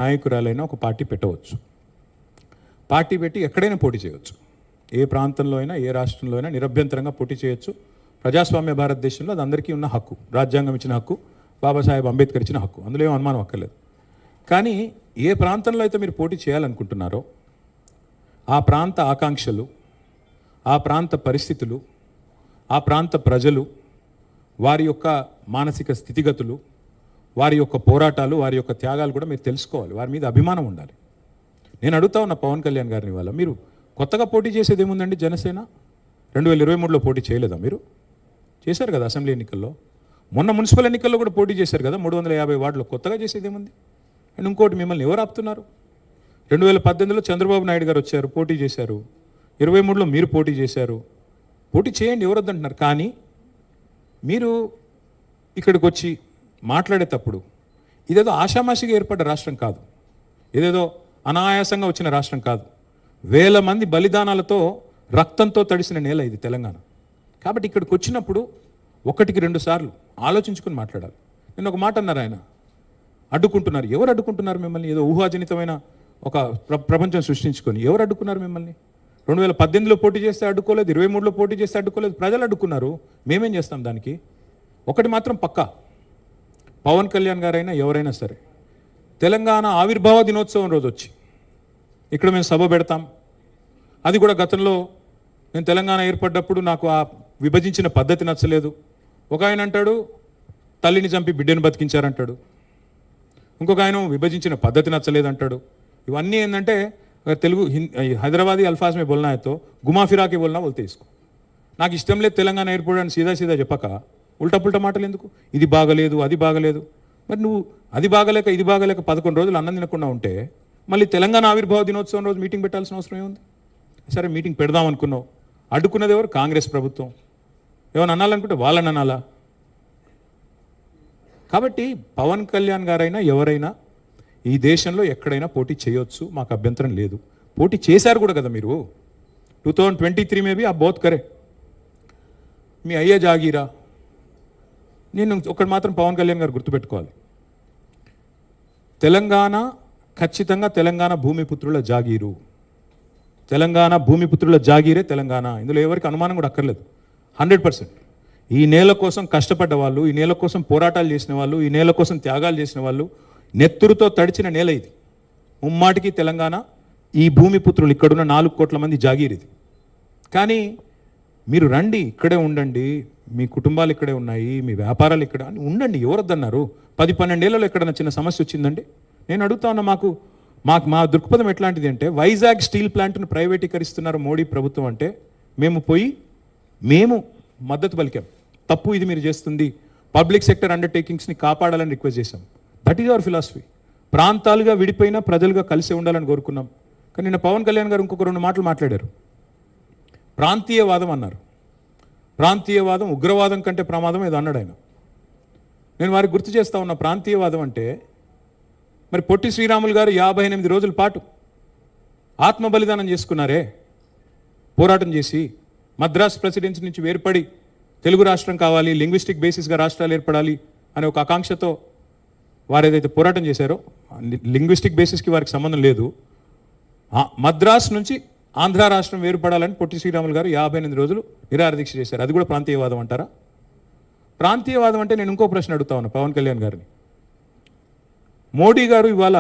నాయకురాలైనా ఒక పార్టీ పెట్టవచ్చు. పార్టీ పెట్టి ఎక్కడైనా పోటీ చేయవచ్చు. ఏ ప్రాంతంలో అయినా, ఏ రాష్ట్రంలో అయినా నిరభ్యంతరంగా పోటీ చేయొచ్చు. ప్రజాస్వామ్య భారతదేశంలో అది అందరికీ ఉన్న హక్కు, రాజ్యాంగం ఇచ్చిన హక్కు, బాబాసాహెబ్ అంబేద్కర్ ఇచ్చిన హక్కు, అందులో ఏం అనుమానం అక్కర్లేదు. కానీ ఏ ప్రాంతంలో అయితే మీరు పోటీ చేయాలనుకుంటున్నారో ఆ ప్రాంత ఆకాంక్షలు, ఆ ప్రాంత పరిస్థితులు, ఆ ప్రాంత ప్రజలు, వారి యొక్క మానసిక స్థితిగతులు, వారి యొక్క పోరాటాలు, వారి యొక్క త్యాగాలు కూడా మీరు తెలుసుకోవాలి. వారి మీద అభిమానం ఉండాలి. నేను అడుగుతా ఉన్న పవన్ కళ్యాణ్ గారిని వల్ల, మీరు కొత్తగా పోటీ చేసేది ఏముందండి? జనసేన 2023లో పోటీ చేయలేదా? మీరు చేశారు కదా అసెంబ్లీ ఎన్నికల్లో. మొన్న మున్సిపల్ ఎన్నికల్లో కూడా పోటీ చేశారు కదా 350 వార్డులో. కొత్తగా చేసేది ఏముంది? అండ్ ఇంకోటి, మిమ్మల్ని ఎవరు ఆపుతున్నారు? 2018లో చంద్రబాబు నాయుడు గారు వచ్చారు, పోటీ చేశారు. 23లో మీరు పోటీ చేశారు. పోటీ చేయండి, ఎవరు వద్దంటున్నారు. కానీ మీరు ఇక్కడికి వచ్చి మాట్లాడేటప్పుడు ఇదేదో ఆషామాషిగా ఏర్పడ్డ రాష్ట్రం కాదు, ఏదేదో అనాయాసంగా వచ్చిన రాష్ట్రం కాదు. వేల మంది బలిదానాలతో, రక్తంతో తడిసిన నేల ఇది తెలంగాణ. కాబట్టి ఇక్కడికి వచ్చినప్పుడు 1-2 సార్లు ఆలోచించుకొని మాట్లాడాలి. నేను ఒక మాట అన్నారు, ఆయన అడ్డుకుంటున్నారు. ఎవరు అడ్డుకుంటున్నారు మిమ్మల్ని? ఏదో ఊహాజనితమైన ఒక ప్రపంచం సృష్టించుకొని ఎవరు అడ్డుకున్నారు మిమ్మల్ని? 2018లో పోటీ చేస్తే అడ్డుకోలేదు, 23లో పోటీ చేస్తే అడ్డుకోలేదు, ప్రజలు అడ్డుకున్నారు. మేమేం చేస్తాం దానికి? ఒకటి మాత్రం పక్కా, పవన్ కళ్యాణ్ గారైనా ఎవరైనా సరే తెలంగాణ ఆవిర్భావ దినోత్సవం రోజు వచ్చి ఇక్కడ మేము సభ పెడతాం. అది కూడా గతంలో నేను తెలంగాణ ఏర్పడ్డప్పుడు నాకు ఆ విభజించిన పద్ధతి నచ్చలేదు. ఒక ఆయన అంటాడు తల్లిని చంపి బిడ్డను బతికించారంటాడు, ఇంకొక ఆయన విభజించిన పద్ధతి నచ్చలేదంటాడు. ఇవన్నీ ఏంటంటే తెలుగు హైదరాబాదీ అల్ఫాజ్ మే బోల్నా అయితే గుమా ఫిరాకి బోల్నా బోల్తే ఇసుకో. నాకు ఇష్టం లేదు తెలంగాణ ఏర్పడని సీదా సీదా చెప్పక ఉల్టా పుల్టా మాటలు ఎందుకు? ఇది బాగలేదు, అది బాగలేదు. మరి నువ్వు అది బాగలేక ఇది బాగలేక 11 రోజులు అన్నం తినకుండా ఉంటే మళ్ళీ తెలంగాణ ఆవిర్భావ దినోత్సవం రోజు మీటింగ్ పెట్టాల్సిన అవసరం ఏముంది? సరే మీటింగ్ పెడదాం అనుకున్నావు, అడ్డుకున్నది ఎవరు? కాంగ్రెస్ ప్రభుత్వం. ఏమైనా అనాలనుకుంటే వాళ్ళని అనాలా? కాబట్టి పవన్ కళ్యాణ్ గారైనా ఎవరైనా ఈ దేశంలో ఎక్కడైనా పోటీ చేయొచ్చు, మాకు అభ్యంతరం లేదు. పోటీ చేశారు కూడా కదా మీరు. 2023 में भी आप बहुत करे. మీ అయ్యే జాగీరా. నేను ఒకటి మాత్రం పవన్ కళ్యాణ్ గారు గుర్తుపెట్టుకోవాలి, తెలంగాణ ఖచ్చితంగా తెలంగాణ భూమిపుత్రుల జాగీరు. తెలంగాణ భూమిపుత్రుల జాగీరే తెలంగాణ. ఇందులో ఎవరికి అనుమానం కూడా అక్కర్లేదు. 100%. ఈ నేల కోసం కష్టపడ్డ వాళ్ళు, ఈ నేల కోసం పోరాటాలు చేసిన వాళ్ళు, ఈ నేల కోసం త్యాగాలు చేసిన వాళ్ళు, నెత్తురుతో తడిచిన నేల ఇది. ముమ్మాటికి తెలంగాణ ఈ భూమిపుత్రులు, ఇక్కడున్న 4 కోట్ల మంది జాగీర్ ఇది. కానీ మీరు రండి, ఇక్కడే ఉండండి, మీ కుటుంబాలు ఇక్కడే ఉన్నాయి, మీ వ్యాపారాలు ఇక్కడ ఉండండి, ఎవరొద్దన్నారు? 10-12 ఏళ్లలో ఎక్కడైనా చిన్న సమస్య వచ్చిందండి? నేను అడుగుతా ఉన్నా, మా దృక్పథం ఎట్లాంటిది అంటే, వైజాగ్ స్టీల్ ప్లాంట్ను ప్రైవేటీకరిస్తున్నారు మోడీ ప్రభుత్వం అంటే మేము మద్దతు పలికాం. తప్పు ఇది మీరు చేస్తుంది, పబ్లిక్ సెక్టర్ అండర్టేకింగ్స్ని కాపాడాలని రిక్వెస్ట్ చేశాం. That is our philosophy. ప్రాంతాలుగా విడిపోయినా ప్రజలుగా కలిసే ఉండాలని కోరుకున్నాం. కానీ నిన్న పవన్ కళ్యాణ్ గారు ఇంకొక 2 మాటలు మాట్లాడారు. ప్రాంతీయవాదం అన్నారు. ప్రాంతీయవాదం ఉగ్రవాదం కంటే ప్రమాదం ఏదో అన్నాడు ఆయన. నేను వారికి గుర్తు చేస్తా ఉన్న, ప్రాంతీయవాదం అంటే మరి పొట్టి శ్రీరాములు గారు 58 రోజుల పాటు ఆత్మ బలిదానం చేసుకున్నారే, పోరాటం చేసి మద్రాస్ ప్రెసిడెన్సీ నుంచి వేర్పడి తెలుగు రాష్ట్రం కావాలి, లింగ్విస్టిక్ బేసిస్గా రాష్ట్రాలు ఏర్పడాలి అనే ఒక ఆకాంక్షతో వారు ఏదైతే పోరాటం చేశారో, లింగ్విస్టిక్ బేసిస్కి వారికి సంబంధం లేదు. మద్రాస్ నుంచి ఆంధ్ర రాష్ట్రం వేరుపడాలని పొట్టి శ్రీరాములు గారు 58 రోజులు నిరాహార దీక్ష చేశారు. అది కూడా ప్రాంతీయవాదం అంటారా? ప్రాంతీయవాదం అంటే నేను ఇంకో ప్రశ్న అడుగుతా ఉన్నా పవన్ కళ్యాణ్ గారిని. మోడీ గారు ఇవాళ